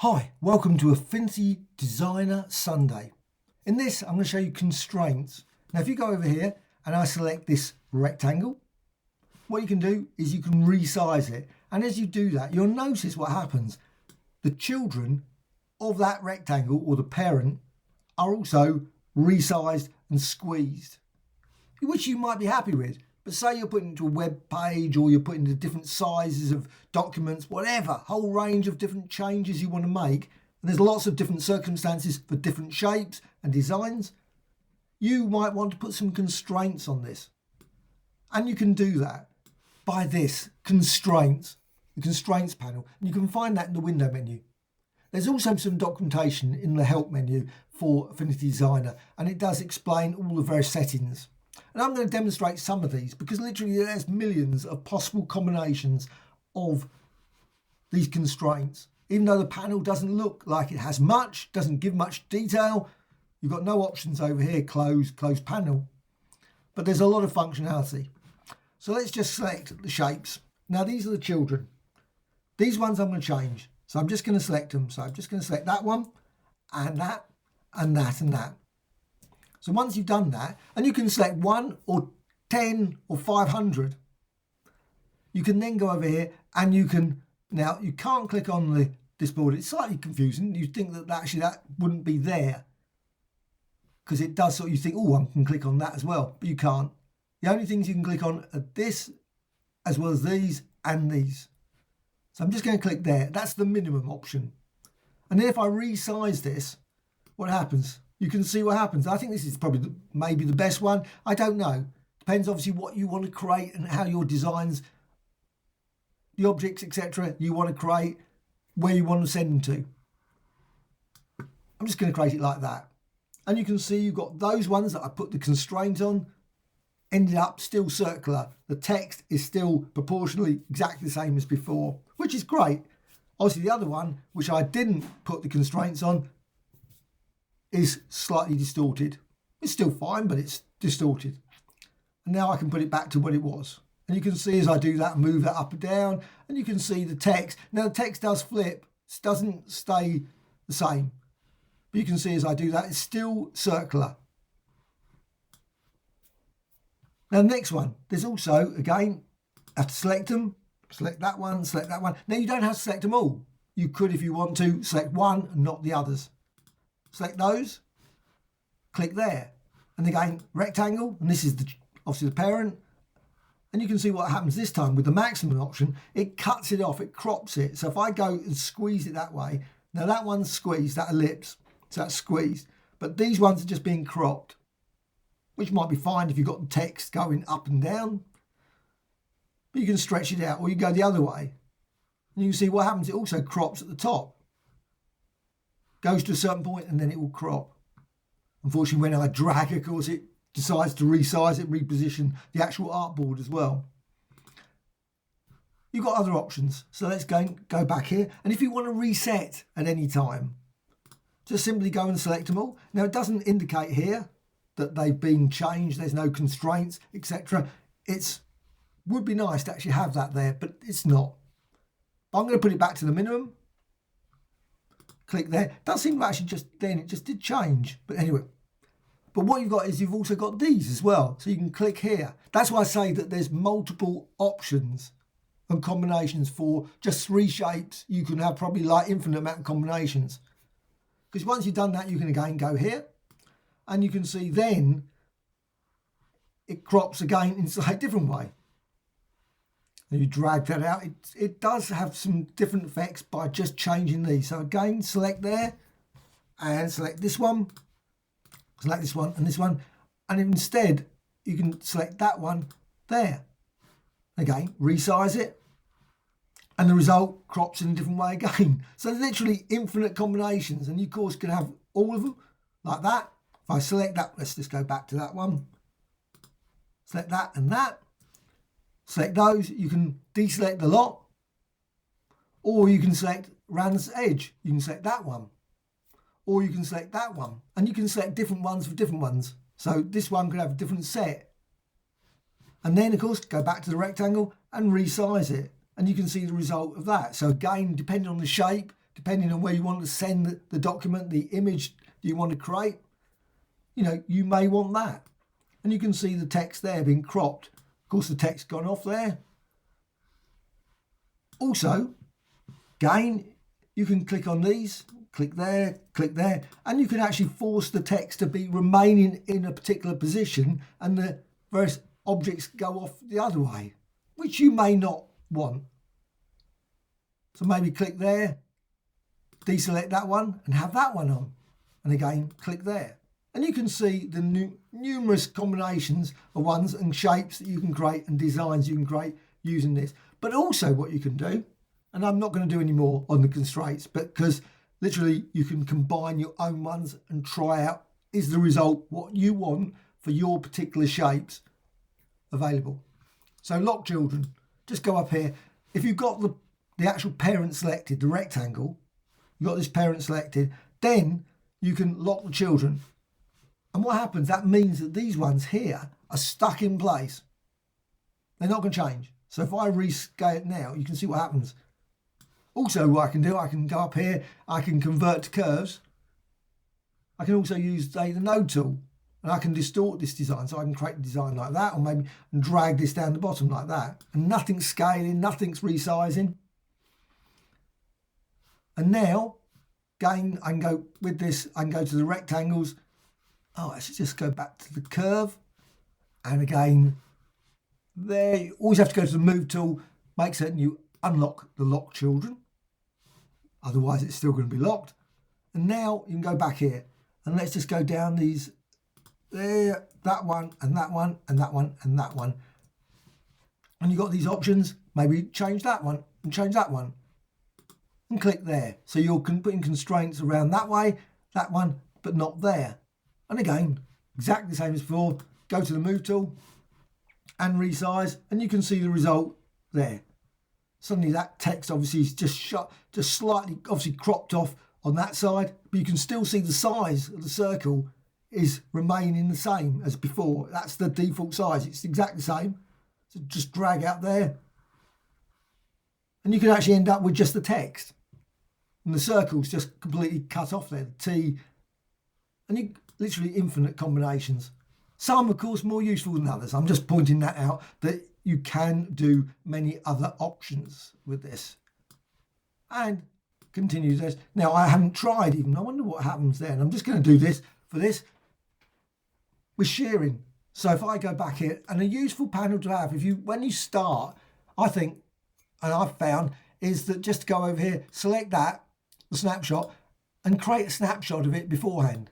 Hi, welcome to Affinity Designer Sunday. In this, I'm going to show you constraints. Now, if you go over here and I select this rectangle, what you can do is you can resize it. And as you do that, you'll notice what happens. The children of that rectangle, or the parent, are also resized and squeezed, which you might be happy with. But say you're putting it into a web page, or you're putting into different sizes of documents, whatever, whole range of different changes you want to make. And there's lots of different circumstances for different shapes and designs. You might want to put some constraints on this. And you can do that by this, constraints, the constraints panel. And you can find that in the window menu. There's also some documentation in the help menu for Affinity Designer, and it does explain all the various settings. And I'm going to demonstrate some of these because literally there's millions of possible combinations of these constraints. Even though the panel doesn't look like it has much, doesn't give much detail, you've got no options over here, close panel. But there's a lot of functionality. So let's just select the shapes. Now these are the children. These ones I'm going to change. So I'm just going to select them. So I'm just going to select that one and that and that and that. So once you've done that, and you can select 1 or 10 or 500, you can then go over here and you can, now you can't click on this border. It's slightly confusing. You think that actually that wouldn't be there because it does sort of, you think, oh, I can click on that as well, but you can't. The only things you can click on are this, as well as these and these. So I'm just going to click there. That's the minimum option. And then if I resize this, what happens? You can see what happens. I think this is probably maybe the best one. I don't know. Depends obviously what you want to create and how your designs, the objects, etc. you want to create, where you want to send them to. I'm just going to create it like that. And you can see you've got those ones that I put the constraint on, ended up still circular. The text is still proportionally exactly the same as before, which is great. Obviously the other one, which I didn't put the constraints on, is slightly distorted. It's still fine, but it's distorted. And now I can put it back to what it was. And you can see as I do that, move that up and down, and you can see the text. Now the text does flip, it doesn't stay the same. But you can see as I do that, it's still circular. Now the next one, there's also, again, I have to select them, select that one, select that one. Now you don't have to select them all. You could, if you want to, select one and not the others. Select those, click there, and again rectangle, and this is obviously the parent, and you can see what happens this time with the maximum option. It cuts it off, it crops it. So if I go and squeeze it that way, now that one's squeezed, that ellipse, so that's squeezed, but these ones are just being cropped, which might be fine if you've got the text going up and down, but you can stretch it out, or you go the other way, and you can see what happens. It also crops at the top. Goes to a certain point and then it will crop. Unfortunately, when I drag, of course, it decides to resize it, reposition the actual artboard as well. You've got other options. So let's go back here. And if you want to reset at any time, just simply go and select them all. Now, it doesn't indicate here that they've been changed. There's no constraints, etc. It would be nice to actually have that there, but it's not. But I'm going to put it back to the minimum. Click there. Does seem to actually just then it just did change, but anyway. But what you've got is you've also got these as well, so you can click here. That's why I say that there's multiple options and combinations for just 3 shapes. You can have probably like infinite amount of combinations, because once you've done that, you can again go here, and you can see then it crops again in a slightly different way. And you drag that out, it does have some different effects by just changing these. So again, select there and select this one and this one, and instead you can select that one there. Again, resize it, and the result crops in a different way again. So literally infinite combinations, and you of course can have all of them like that. If I select that, let's just go back to that one, select that and that. Select those, you can deselect the lot, or you can select around the edge. You can select that one, or you can select that one, and you can select different ones for different ones. So this one could have a different set. And then of course, go back to the rectangle and resize it, and you can see the result of that. So again, depending on the shape, depending on where you want to send the document, the image you want to create, you may want that. And you can see the text there being cropped. Of course, the text gone off there. Also, again, you can click on these, click there, and you can actually force the text to be remaining in a particular position and the various objects go off the other way, which you may not want. So maybe click there, deselect that one and have that one on. And again, click there. And you can see the numerous combinations of ones and shapes that you can create and designs you can create using this. But also what you can do, and I'm not going to do any more on the constraints, but because literally you can combine your own ones and try out, is the result what you want for your particular shapes available. So lock children, just go up here. If you've got the actual parent selected, the rectangle, you've got this parent selected, then you can lock the children. And what happens, that means that these ones here are stuck in place. They're not going to change. So if I rescale it now, you can see what happens. Also, what I can do, I can go up here, I can convert to curves. I can also use the node tool, and I can distort this design. So I can create a design like that, or maybe drag this down the bottom like that. And nothing's scaling, nothing's resizing. And now, again, I can go with this, I can go to the rectangles. Oh, I should just go back to the curve. And again, there, you always have to go to the move tool, make certain you unlock the lock children. Otherwise, it's still going to be locked. And now you can go back here. And let's just go down these, there, that one, and that one, and that one, and that one. And you've got these options. Maybe change that one and change that one. And click there. So you're putting constraints around that way, that one, but not there. And again, exactly the same as before. Go to the move tool and resize, and you can see the result there. Suddenly that text obviously is just slightly obviously cropped off on that side, but you can still see the size of the circle is remaining the same as before. That's the default size. It's exactly the same. So just drag out there. And you can actually end up with just the text. And the circle's just completely cut off there, the T. And you literally infinite combinations. Some, of course, more useful than others. I'm just pointing that out, that you can do many other options with this. And continue this. Now, I haven't tried even. I wonder what happens then. I'm just going to do this for this with shearing. So if I go back here, and a useful panel to have, when you start, I think, and I've found, is that just go over here, select that, the snapshot, and create a snapshot of it beforehand.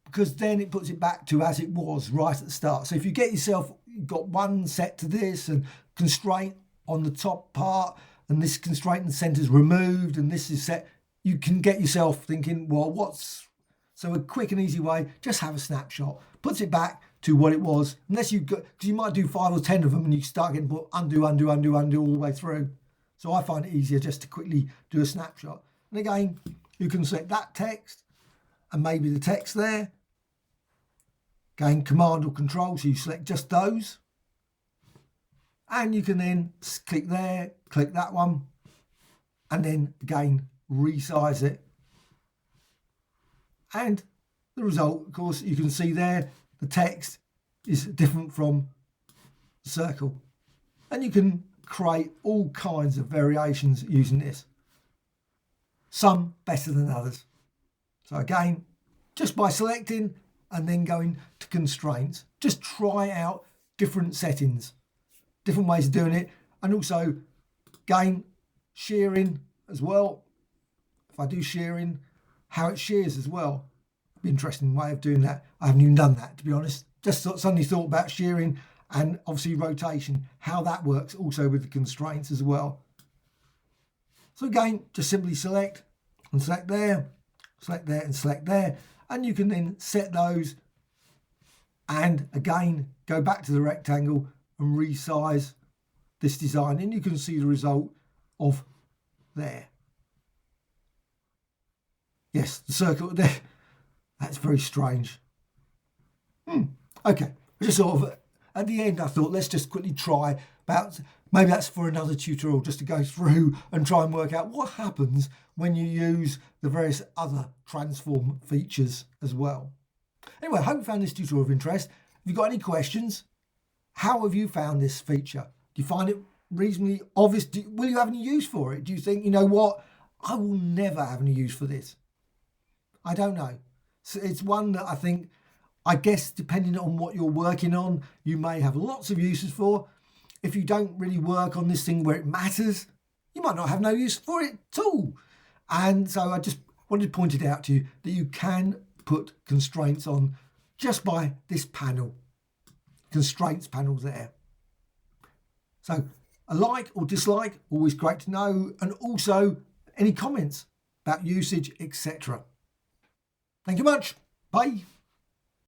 Because then it puts it back to as it was right at the start. So if you get yourself, you've got one set to this and constraint on the top part, and this constraint in the centre is removed, and this is set, you can get yourself thinking, well, so a quick and easy way, just have a snapshot, puts it back to what it was, unless you've got, because you might do 5 or 10 of them and you start getting undo all the way through. So I find it easier just to quickly do a snapshot. And again, you can select that text and maybe the text there. Again, Command or Control, so you select just those. And you can then click there, click that one, and then again, resize it. And the result, of course, you can see there, the text is different from the circle. And you can create all kinds of variations using this. Some better than others. So again, just by selecting and then going to constraints, just try out different settings, different ways of doing it. And also, again, shearing as well. If I do shearing, how it shears as well. Be an interesting way of doing that. I haven't even done that, to be honest. Just suddenly thought about shearing and obviously rotation, how that works also with the constraints as well. So again, just simply select and select there and select there. And you can then set those and again, go back to the rectangle and resize this design. And you can see the result of there. Yes, the circle there. That's very strange. Okay, just sort of at the end I thought let's just quickly try about, maybe that's for another tutorial, just to go through and try and work out what happens when you use the various other transform features as well. Anyway, I hope you found this tutorial of interest. If you've got any questions, how have you found this feature? Do you find it reasonably obvious? Will you have any use for it? Do you think, you know what, I will never have any use for this? I don't know. So it's one that I guess depending on what you're working on, you may have lots of uses for. If you don't really work on this thing where it matters, you might not have no use for it at all. And so I just wanted to point it out to you that you can put constraints on just by this panel. Constraints panels there. So a like or dislike, always great to know, and also any comments about usage, etc. Thank you much. Bye.